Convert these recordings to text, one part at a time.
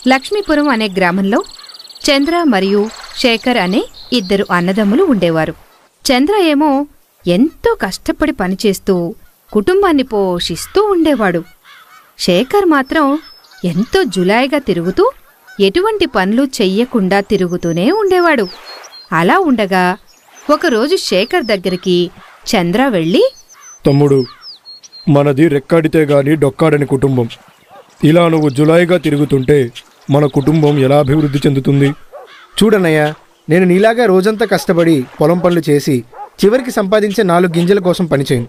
లక్ష్మీపురం అనే గ్రామంలో చంద్ర మరియు శేఖర్ అనే ఇద్దరు అన్నదమ్ములు ఉండేవారు. చంద్ర ఏమో ఎంతో కష్టపడి పనిచేస్తూ కుటుంబాన్ని పోషిస్తూ ఉండేవాడు. శేఖర్ మాత్రం ఎంతో జులాయిగా తిరుగుతూ ఎటువంటి పనులు చెయ్యకుండా తిరుగుతూనే ఉండేవాడు. అలా ఉండగా ఒకరోజు శేఖర్ దగ్గరికి చంద్ర వెళ్ళి, తమ్ముడు, మనది రెక్కాడితే గాని డొక్కాడని కుటుంబం. ఇలా నువ్వు జులాయిగా తిరుగుతుంటే మన కుటుంబం ఎలా అభివృద్ధి చెందుతుంది? చూడన్నయ్య, నేను నీలాగా రోజంతా కష్టపడి పొలం పనులు చేసి చివరికి సంపాదించే 4 గింజల కోసం పనిచేయను.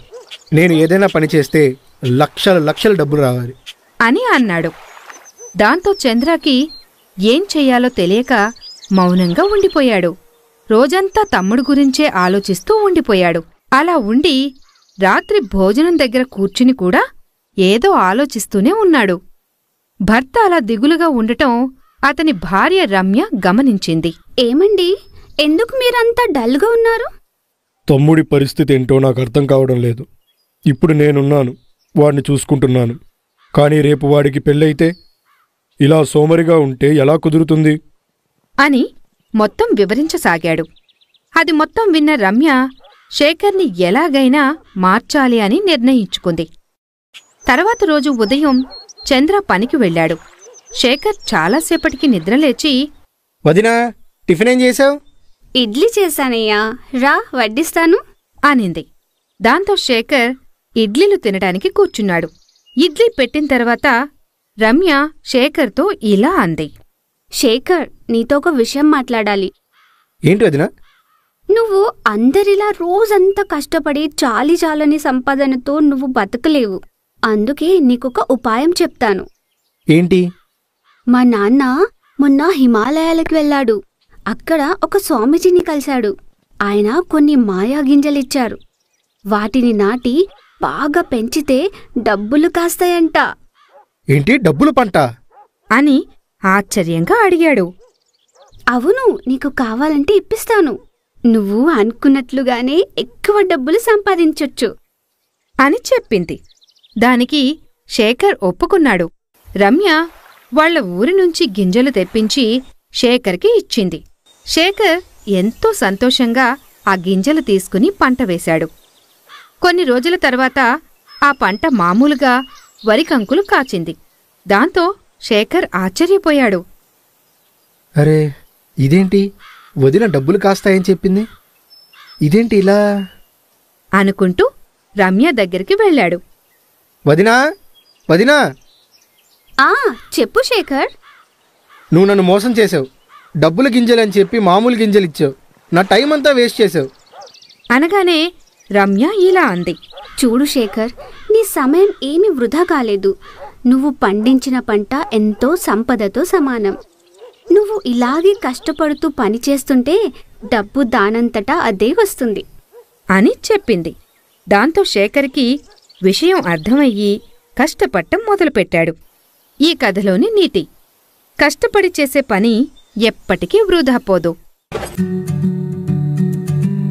నేను ఏదైనా పని చేస్తే లక్షల డబ్బులు రావాలి అని అన్నాడు. దాంతో చంద్రకి ఏం చెయ్యాలో తెలియక మౌనంగా ఉండిపోయాడు. రోజంతా తమ్ముడు గురించే ఆలోచిస్తూ ఉండిపోయాడు. అలా ఉండి రాత్రి భోజనం దగ్గర కూర్చుని కూడా ఏదో ఆలోచిస్తూనే ఉన్నాడు. భర్త అలా దిగులుగా ఉండటం అతని భార్య రమ్య గమనించింది. ఏమండి, ఎందుకు మీరంతా డల్గా ఉన్నారు? తమ్ముడి పరిస్థితి ఏంటో నాకు అర్థం కావడం లేదు. ఇప్పుడు నేనున్నాను, వాడిని చూసుకుంటున్నాను. కానీ రేపు వాడికి పెళ్ళైతే ఇలా సోమరిగా ఉంటే ఎలా కుదురుతుంది అని మొత్తం వివరించసాగాడు. అది మొత్తం విన్న రమ్య శేఖర్ని ఎలాగైనా మార్చాలి అని నిర్ణయించుకుంది. తర్వాత రోజు ఉదయం చంద్ర పనికి వెళ్ళాడు. శేఖర్ చాలాసేపటికి నిద్రలేచి, వదినా, టిఫిన్ ఏం చేశావు? ఇడ్లీ చేశానయ్యా, రా వడ్డిస్తాను అనింది. దాంతో శేఖర్ ఇడ్లీలు తినడానికి కూర్చున్నాడు. ఇడ్లీ పెట్టిన తర్వాత రమ్య శేఖర్తో ఇలా అంది. శేఖర్, నీతో ఒక విషయం మాట్లాడాలి. ఏంటి వదినా? నువ్వు అందరిలా రోజంతా కష్టపడి చాలని సంపాదనతో నువ్వు బతకలేవు. అందుకే నీకొక ఉపాయం చెప్తాను. ఏంటి? మా నాన్న మొన్న హిమాలయాలకు వెళ్ళాడు. అక్కడ ఒక స్వామీజీని కలిశాడు. ఆయన కొన్ని మాయా గింజలిచ్చారు. వాటిని నాటి బాగా పెంచితే డబ్బులు కాస్తాయంట. ఏంటి, డబ్బులు పంట? అని ఆశ్చర్యంగా అడిగాడు. అవును, నీకు కావాలంటే ఇప్పిస్తాను. నువ్వు అనుకున్నట్లుగానే ఎక్కువ డబ్బులు సంపాదించొచ్చు అని చెప్పింది. దానికి శేఖర్ ఒప్పుకున్నాడు. రమ్య వాళ్ల ఊరి నుంచి గింజలు తెప్పించి శేఖర్కి ఇచ్చింది. శేఖర్ ఎంతో సంతోషంగా ఆ గింజలు తీసుకుని పంట వేశాడు. కొన్ని రోజుల తర్వాత ఆ పంట మామూలుగా వరికంకులు కాచింది. దాంతో శేఖర్ ఆశ్చర్యపోయాడు. అరే, ఇదేంటి, వదిన డబ్బులు కాస్తాయని చెప్పింది, ఇదేంటి ఇలా అనుకుంటూ రమ్య దగ్గరికి వెళ్ళాడు. వదినా, వదినా, చెప్పు శేఖర్. నువ్వు నన్ను మోసం చేసావు. డబ్బుల గింజలని చెప్పి మామూలు గింజలిచ్చావు. నా టైం అంతా వేస్ట్ చేసావు అనగానే రమ్య ఇలా అంది. చూడు శేఖర్, నీ సమయం ఏమీ వృధా కాలేదు. నువ్వు పండించిన పంట ఎంతో సంపదతో సమానం. నువ్వు ఇలాగే కష్టపడుతూ పనిచేస్తుంటే డబ్బు దానంతటా అదే వస్తుంది అని చెప్పింది. దాంతో శేఖర్కి విషయం అర్థమయ్యి కష్టపడటం మొదలుపెట్టాడు. ఈ కథలోని నీతి: కష్టపడి చేసే పని ఎప్పటికీ వృధా పోదు.